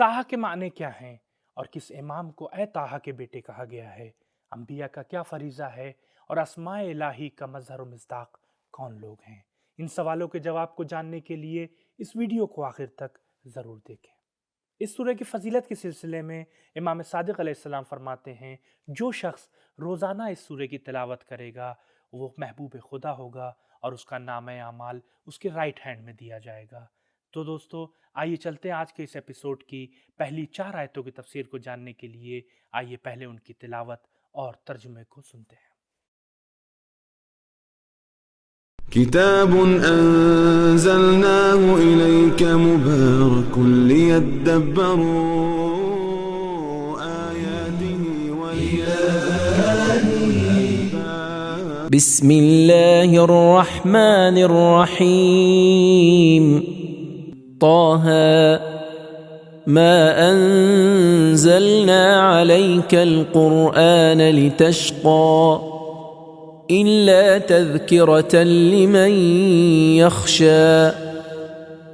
طٰہٰ کے معنی کیا ہیں اور کس امام کو اے طٰہٰ کے بیٹے کہا گیا ہے؟ انبیاء کا کیا فریضہ ہے اور اسماء الہی کا مظہر و مصداق کون لوگ ہیں؟ ان سوالوں کے جواب کو جاننے کے لیے اس ویڈیو کو آخر تک ضرور دیکھیں۔ اس سورہ کی فضیلت کے سلسلے میں امام صادق علیہ السلام فرماتے ہیں جو شخص روزانہ اس سورہ کی تلاوت کرے گا وہ محبوب خدا ہوگا اور اس کا نامہ اعمال اس کے رائٹ ہینڈ میں دیا جائے گا۔ تو دوستو آئیے چلتے ہیں آج کے اس ایپیسوڈ کی پہلی 4 آیتوں کی تفسیر کو جاننے کے لیے۔ آئیے پہلے ان کی تلاوت اور ترجمے کو سنتے ہیں۔ كتاب أنزلناه إليك مبارك ليدبروا آياته وليتذكروا بسم الله الرحمن الرحيم طه ما أنزلنا عليك القرآن لتشقى إلا تذكرة لمن يخشى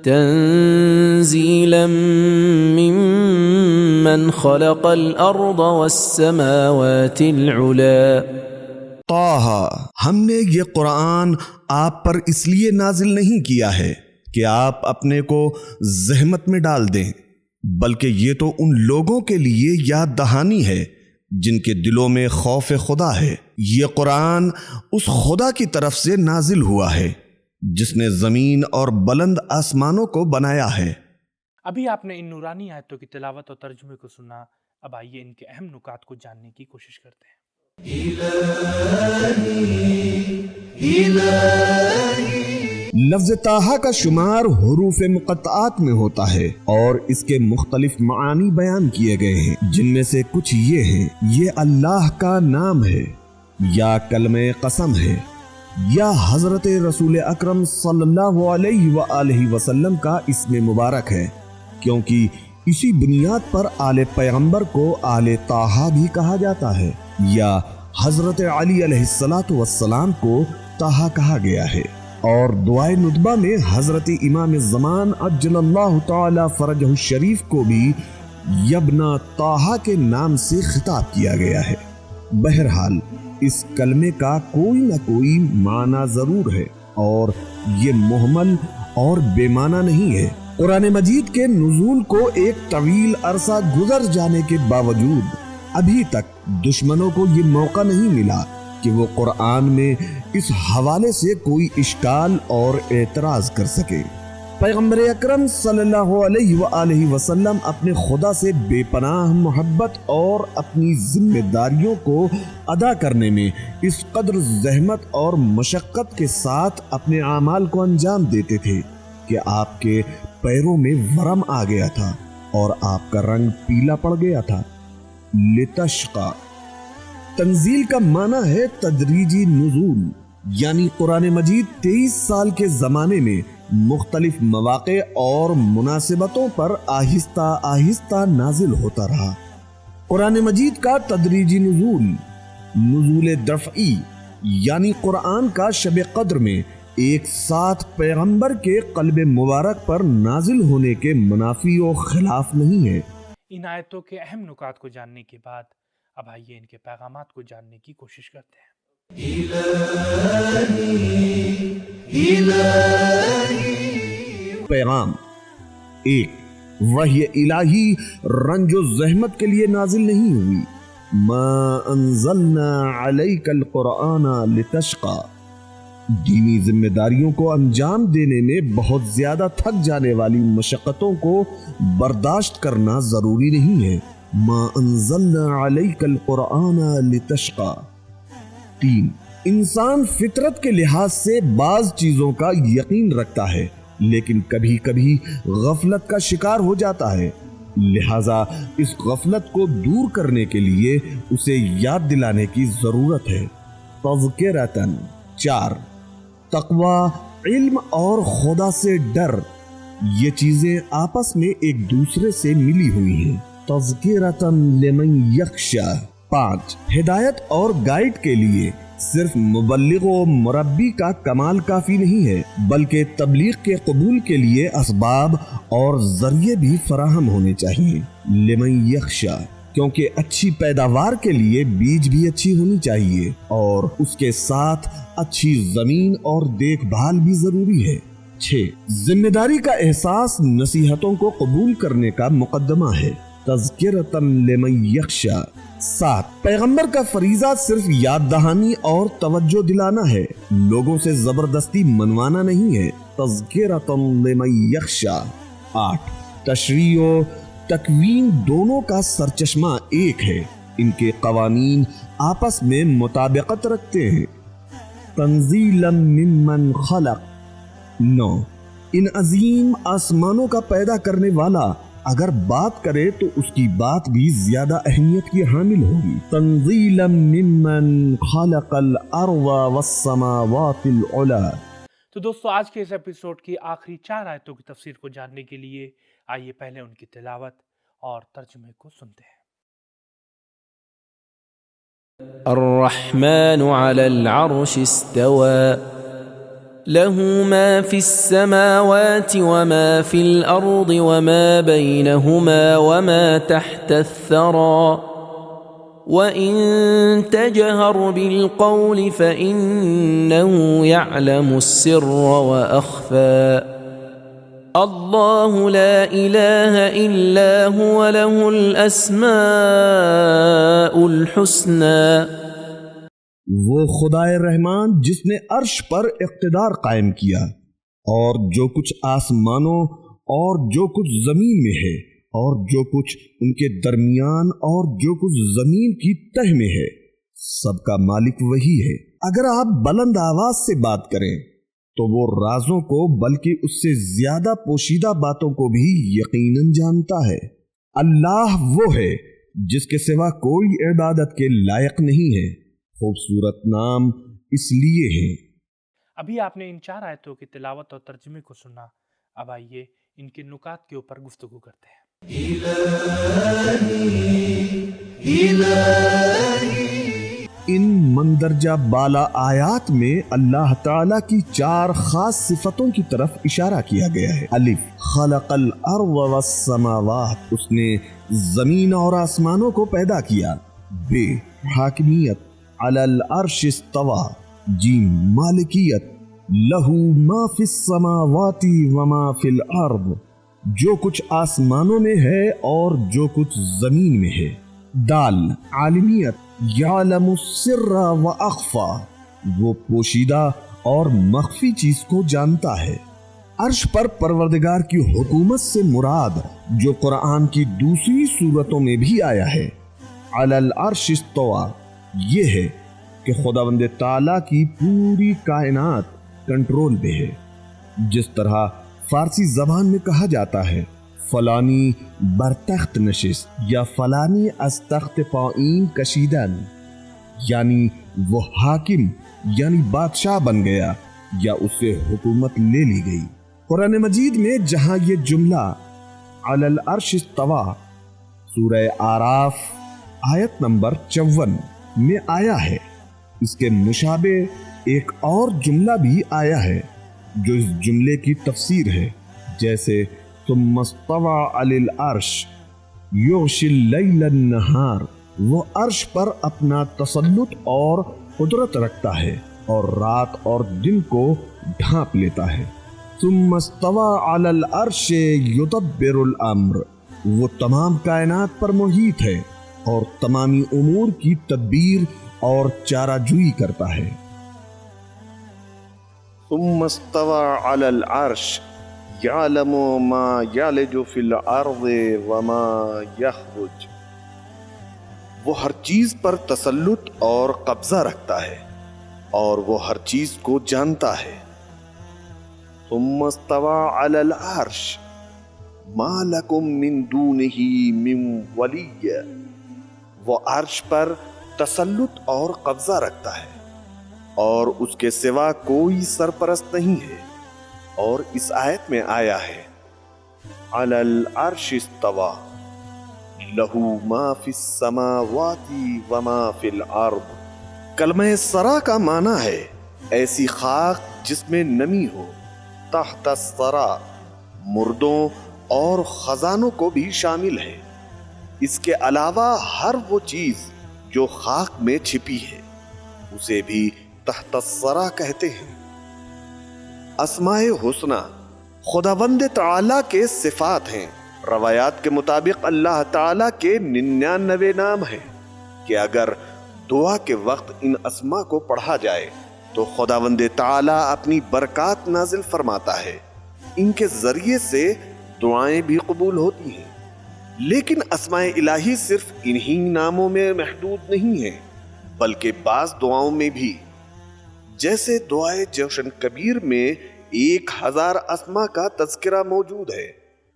تنزيلا ممن خلق الأرض والسماوات العلى طٰہٰ، ہم نے یہ قرآن آپ پر اس لیے نازل نہیں کیا ہے کہ آپ اپنے کو زحمت میں ڈال دیں، بلکہ یہ تو ان لوگوں کے لیے یاد دہانی ہے جن کے دلوں میں خوف خدا ہے۔ یہ قرآن اس خدا کی طرف سے نازل ہوا ہے جس نے زمین اور بلند آسمانوں کو بنایا ہے۔ ابھی آپ نے ان نورانی آیتوں کی تلاوت اور ترجمے کو سنا، اب آئیے ان کے اہم نکات کو جاننے کی کوشش کرتے ہیں۔ لفظ طٰہٰ کا شمار حروف مقطعات میں ہوتا ہے اور اس کے مختلف معانی بیان کیے گئے ہیں، جن میں سے کچھ یہ ہیں: یہ اللہ کا نام ہے، یا کلمہ قسم ہے، یا حضرت رسول اکرم صلی اللہ علیہ وآلہ وسلم کا اسم مبارک ہے، کیونکہ اسی بنیاد پر آل پیغمبر کو آل طٰہٰ بھی کہا جاتا ہے، یا حضرت علی علیہ السلام کو طٰہٰ کہا گیا ہے۔ اور دعائے ندبہ میں حضرت امام الزمان عجل اللہ تعالی فرجہ الشریف کو بھی یبنا طٰہٰ کے نام سے خطاب کیا گیا ہے۔ بہرحال اس کلمے کا کوئی نہ کوئی معنی ضرور ہے اور یہ مہمل اور بے معنی نہیں ہے۔ قرآن مجید کے نزول کو ایک طویل عرصہ گزر جانے کے باوجود ابھی تک دشمنوں کو یہ موقع نہیں ملا کہ وہ قرآن میں اس حوالے سے کوئی اشکال اور اعتراض کر سکے۔ پیغمبر اکرم صلی اللہ علیہ وآلہ وسلم اپنے خدا سے بے پناہ محبت اور اپنی ذمہ داریوں کو ادا کرنے میں اس قدر زحمت اور مشقت کے ساتھ اپنے اعمال کو انجام دیتے تھے کہ آپ کے پیروں میں ورم آ گیا تھا اور آپ کا رنگ پیلا پڑ گیا تھا۔ لتشقى تنزیل کا معنی ہے تدریجی نزول، یعنی قرآن مجید 23 سال کے زمانے میں مختلف مواقع اور مناسبتوں پر آہستہ آہستہ نازل ہوتا رہا۔ قرآن مجید کا تدریجی نزول دفعی، یعنی قرآن کا شب قدر میں ایک ساتھ پیغمبر کے قلب مبارک پر نازل ہونے کے منافی و خلاف نہیں ہے۔ ان آیتوں کے اہم نکات کو جاننے کے بعد اب آئیے ان کے پیغامات کو جاننے کی کوشش کرتے ہیں۔ پیغام 1، وحی الہی رنج و زحمت کے لیے نازل نہیں ہوئی۔ ما انزلنا علیک القرآن لتشقى، دینی ذمہ داریوں کو انجام دینے میں بہت زیادہ تھک جانے والی مشقتوں کو برداشت کرنا ضروری نہیں ہے۔ ما انزلنا علیک القرآن لتشقى۔ 3، انسان فطرت کے لحاظ سے بعض چیزوں کا یقین رکھتا ہے لیکن کبھی کبھی غفلت کا شکار ہو جاتا ہے، لہذا اس غفلت کو دور کرنے کے لیے اسے یاد دلانے کی ضرورت ہے۔ تذکرۃ 4، تقوی، علم اور خدا سے ڈر، یہ چیزیں آپس میں ایک دوسرے سے ملی ہوئی ہیں۔ تذکرۃ لمن یخشی 5، ہدایت اور گائیڈ کے لیے صرف مبلغ و مربی کا کمال کافی نہیں ہے، بلکہ تبلیغ کے قبول کے لیے اسباب اور ذریعے بھی فراہم ہونے چاہیے۔ لمن یخشا، کیونکہ اچھی پیداوار کے لیے بیج بھی اچھی ہونی چاہیے اور اس کے ساتھ اچھی زمین اور دیکھ بھال بھی ضروری ہے۔ 6. ذمہ داری کا احساس نصیحتوں کو قبول کرنے کا مقدمہ ہے، تذکرۃ لمن یخشا۔ 7. پیغمبر کا فریضہ صرف یاد دہانی اور توجہ دلانا ہے، لوگوں سے زبردستی منوانا نہیں ہے، تذکرۃ لمن یخشا۔ 8. تشریع و تکوین دونوں کا سرچشمہ ایک ہے، ان کے قوانین آپس میں مطابقت رکھتے ہیں، تنزیلا ممن خلق۔ 9. ان عظیم آسمانوں کا پیدا کرنے والا اگر بات کرے تو اس کی بات بھی زیادہ اہمیت کی حامل ہوگی، تنزیلا ممن خلق الارض والسماوات العلی۔ تو دوستو، آج کے اس ایپیسوڈ کی آخری 4 آیتوں کی تفسیر کو جاننے کے لیے آئیے پہلے ان کی تلاوت اور ترجمے کو سنتے ہیں۔ الرحمن على العرش استوى له ما في السماوات وما في الأرض وما بينهما وما تحت الثرى وإن تجهر بالقول فإنه يعلم السر وأخفى الله لا إله إلا هو له الأسماء الحسنى۔ وہ خدائے رحمان جس نے عرش پر اقتدار قائم کیا، اور جو کچھ آسمانوں اور جو کچھ زمین میں ہے اور جو کچھ ان کے درمیان اور جو کچھ زمین کی تہ میں ہے، سب کا مالک وہی ہے۔ اگر آپ بلند آواز سے بات کریں تو وہ رازوں کو بلکہ اس سے زیادہ پوشیدہ باتوں کو بھی یقیناً جانتا ہے۔ اللہ وہ ہے جس کے سوا کوئی عبادت کے لائق نہیں ہے، خوبصورت نام اس لیے ہے۔ ابھی آپ نے ان 4 آیتوں کی تلاوت اور ترجمے کو سنا، اب آئیے ان کے نکات کے اوپر گفتگو کرتے ہیں۔ ان مندرجہ بالا آیات میں اللہ تعالیٰ کی 4 خاص صفتوں کی طرف اشارہ کیا گیا ہے۔ الف، خلق الارض والسماوات، اس نے زمین اور آسمانوں کو پیدا کیا۔ ب، حاکمیت، علی العرش استوى، جیم، مالکیت، لہو ما فی السماوات وما فی الارض، جو کچھ آسمانوں میں ہے اور جو کچھ زمین میں ہے۔ دال، عالمیت، یعلم السر واخفى، وہ پوشیدہ اور مخفی چیز کو جانتا ہے۔ عرش پر پروردگار کی حکومت سے مراد جو قرآن کی دوسری صورتوں میں بھی آیا ہے، علی العرش استوى، یہ ہے کہ خداوند تعالیٰ کی پوری کائنات کنٹرول پہ ہے۔ جس طرح فارسی زبان میں کہا جاتا ہے فلانی بر تخت نشست یا فلانی از تخت پائین کشیدن، یعنی وہ حاکم یعنی بادشاہ بن گیا یا اس سے حکومت لے لی گئی۔ قرآن مجید میں جہاں یہ جملہ علی العرش استوى سورہ آراف آیت نمبر 54 میں آیا ہے، اس کے مشابہ ایک اور جملہ بھی آیا ہے جو اس جملے کی تفسیر ہے، جیسے ثم استوى علی العرش یغشی اللیل النہار، وہ عرش پر اپنا تسلط اور قدرت رکھتا ہے اور رات اور دن کو ڈھانپ لیتا ہے۔ ثم استوى علی العرش یدبر الامر، وہ تمام کائنات پر محیط ہے اور تمامی امور کی تدبیر اور چارہ جوئی کرتا ہے۔ ثم استوى على العرش يعلم ما يلج في الارض وما يخرج، وہ ہر چیز پر تسلط اور قبضہ رکھتا ہے اور وہ ہر چیز کو جانتا ہے۔ ثم استوى على العرش ما لكم من دونه من ولی، وہ عرش پر تسلط اور قبضہ رکھتا ہے اور اس کے سوا کوئی سرپرست نہیں ہے۔ اور اس آیت میں آیا ہے علی العرش استوى لہ ما فی السماوات وما فی الارض، کلمہ سرا کا معنی ہے ایسی خاک جس میں نمی ہو۔ تحت الثرا مردوں اور خزانوں کو بھی شامل ہے۔ اس کے علاوہ ہر وہ چیز جو خاک میں چھپی ہے اسے بھی تحت الثرا کہتے ہیں۔ اسماء حسنی خداوند تعالیٰ کے صفات ہیں۔ روایات کے مطابق اللہ تعالیٰ کے 99 نام ہیں کہ اگر دعا کے وقت ان اسماء کو پڑھا جائے تو خداوند تعالیٰ اپنی برکات نازل فرماتا ہے۔ ان کے ذریعے سے دعائیں بھی قبول ہوتی ہیں۔ لیکن اسماء الہی صرف انہی ناموں میں محدود نہیں ہیں بلکہ بعض دعاؤں میں بھی، جیسے دعائے جوشن کبیر میں 1000 اسماء کا تذکرہ موجود ہے۔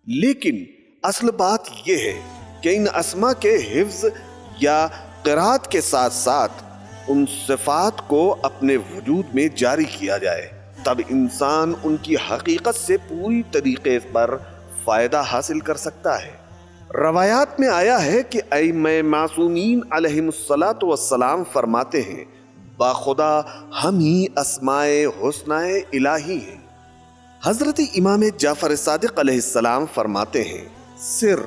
لیکن اصل بات یہ ہے کہ ان اسماء کے حفظ یا قرات کے ساتھ ساتھ ان صفات کو اپنے وجود میں جاری کیا جائے، تب انسان ان کی حقیقت سے پوری طریقے پر فائدہ حاصل کر سکتا ہے۔ روایات میں آیا ہے کہ ائمہ معصومین علیہم الصلاۃ والسلام فرماتے ہیں باخدا ہم ہی اسماء حسنی الہی ہیں۔ حضرت امام جعفر صادق علیہ السلام فرماتے ہیں سر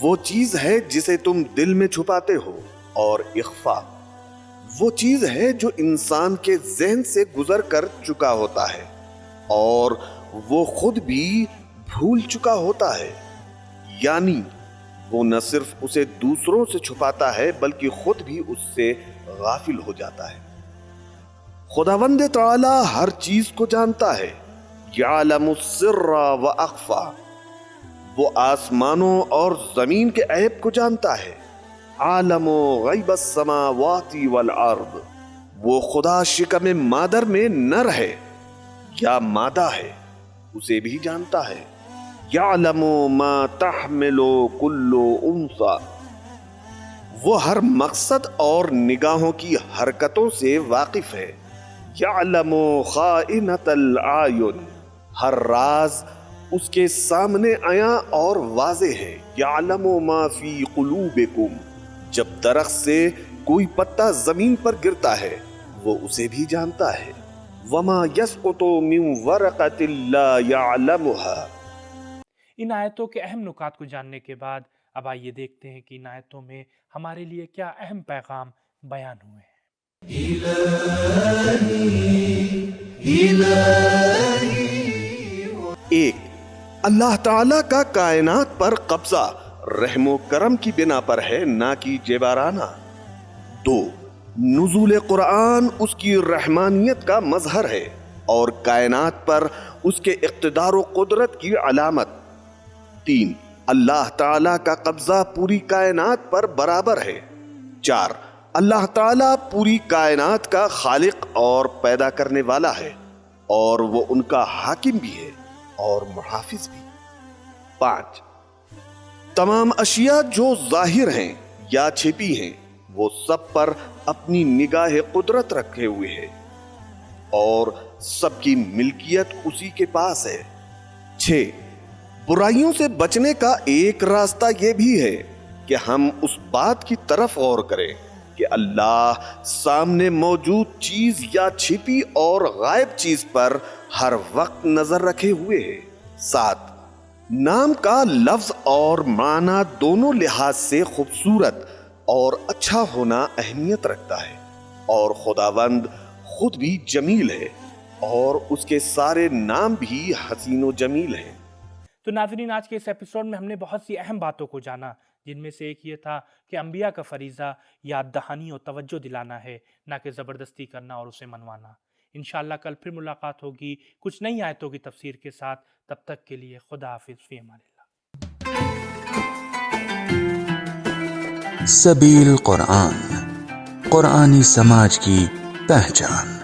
وہ چیز ہے جسے تم دل میں چھپاتے ہو، اور اخفا وہ چیز ہے جو انسان کے ذہن سے گزر کر چکا ہوتا ہے اور وہ خود بھی بھول چکا ہوتا ہے، یعنی وہ نہ صرف اسے دوسروں سے چھپاتا ہے بلکہ خود بھی اس سے غافل ہو جاتا ہے۔ خداوند تعالی ہر چیز کو جانتا ہے، یعلم السر و اخفا، وہ آسمانوں اور زمین کے عیب کو جانتا ہے۔ عالم غیب السماوات والارض، وہ خدا شکم مادر میں نر ہے یا مادہ ہے اسے بھی جانتا ہے۔ یعلم ما تحمل کل انثی، وہ ہر مقصد اور نگاہوں کی حرکتوں سے واقف ہے۔ یعلم خائنۃ الاعین، ہر راز اس کے سامنے آیا اور واضح ہے۔ یعلم ما فی قلوبکم، جب درخت سے کوئی پتا زمین پر گرتا ہے وہ اسے بھی جانتا ہے۔ وما یسقط من ورقۃ لا یعلمها۔ ان آیتوں کے اہم نکات کو جاننے کے بعد اب آئیے دیکھتے ہیں کہ ان آیتوں میں ہمارے لیے کیا اہم پیغام بیان ہوئے ہیں۔ ایک، اللہ تعالی کا کائنات پر قبضہ رحم و کرم کی بنا پر ہے، نہ کہ جبارانہ۔ دو، نزول قرآن اس کی رحمانیت کا مظہر ہے اور کائنات پر اس کے اقتدار و قدرت کی علامت۔ تین، اللہ تعالیٰ کا قبضہ پوری کائنات پر برابر ہے۔ چار، اللہ تعالیٰ پوری کائنات کا خالق اور پیدا کرنے والا ہے اور وہ ان کا حاکم بھی ہے اور محافظ بھی۔ پانچ، تمام اشیاء جو ظاہر ہیں یا چھپی ہیں وہ سب پر اپنی نگاہ قدرت رکھے ہوئے ہے اور سب کی ملکیت اسی کے پاس ہے۔ 6، برائیوں سے بچنے کا ایک راستہ یہ بھی ہے کہ ہم اس بات کی طرف غور کریں کہ اللہ سامنے موجود چیز یا چھپی اور غائب چیز پر ہر وقت نظر رکھے ہوئے ہے۔ 7، نام کا لفظ اور معنی دونوں لحاظ سے خوبصورت اور اچھا ہونا اہمیت رکھتا ہے اور خداوند خود بھی جمیل ہے اور اس کے سارے نام بھی حسین و جمیل ہیں۔ تو ناظرین، آج کے اس ایپیسوڈ میں ہم نے بہت سی اہم باتوں کو جانا، جن میں سے ایک یہ تھا کہ انبیاء کا فریضہ یاد دہانی اور توجہ دلانا ہے، نہ کہ زبردستی کرنا اور اسے منوانا۔ انشاءاللہ کل پھر ملاقات ہوگی کچھ نئی آیتوں کی تفسیر کے ساتھ۔ تب تک کے لیے خدا حافظ، فی امان اللہ۔ سبیل قرآن، قرآنی سماج کی پہچان۔